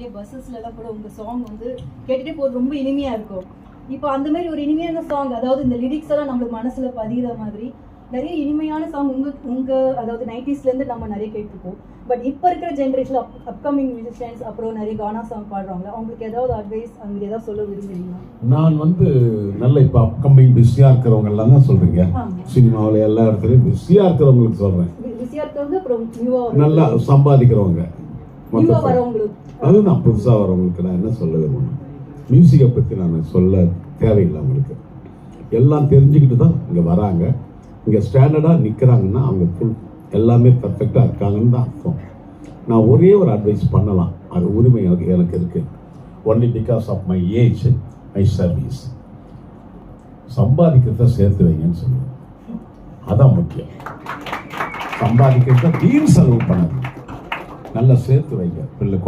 நிறைய பஸ்ஸஸ்லாம் கூட உங்கள் சாங் வந்து கேட்டுகிட்டே போகிறது ரொம்ப இனிமையாக இருக்கும். இப்போ அந்த மாதிரி ஒரு இனிமையான சாங், அதாவது இந்த லிரிக்ஸ் எல்லாம் நம்மளுக்கு மனசில் பதிகிற மாதிரி நிறைய இனிமையான சாங் உங்கள் அதாவது 90s நம்ம நிறைய கேட்டிருப்போம். பட் இப்போ இருக்கிற ஜென்ரேஷனில் அப்கமிங் மியூசிஷியன்ஸ் அப்புறம் நிறைய கானா சாங் பாடுறாங்க, அவங்களுக்கு ஏதாவது அட்வைஸ் அங்கே ஏதாவது சொல்ல விரும்புறீங்களா? நான் வந்து நல்ல இப்போ அப்கமிங் பிஸியாக இருக்கிறவங்க எல்லாம் தான் சொல்கிறீங்க, சினிமாவில் எல்லா இடத்துலையும் பிஸியாக இருக்கிறவங்களுக்கு சொல்கிறேன். பிஸியாக இருக்கிறவங்க அப்புறம் நல்லா சம்பாதிக்கிறவங்க வரவங்களுக்கு, அதுதான் புதுசாக வரவங்களுக்கு நான் என்ன சொல்ல விரும்பணும், மியூசிக்கை பற்றி நான் சொல்ல தேவையில்லை. அவங்களுக்கு எல்லாம் தெரிஞ்சுக்கிட்டு தான் இங்கே வராங்க. இங்கே ஸ்டாண்டர்டாக நிற்கிறாங்கன்னா அவங்க ஃபுல் எல்லாமே பர்ஃபெக்டாக இருக்காங்கன்னு தான் அர்த்தம். நான் ஒரே ஒரு அட்வைஸ் பண்ணலாம், அது உரிமை எனக்கு இருக்குது. Only because of my age, my service. சம்பாதிக்கிறத சேர்த்து வைங்கன்னு சொல்லுவேன். அதான் முக்கியம். சம்பாதிக்கிறத வீண் செலவு பண்ணாது, நல்லா சேர்த்து வைங்க. பிள்ளை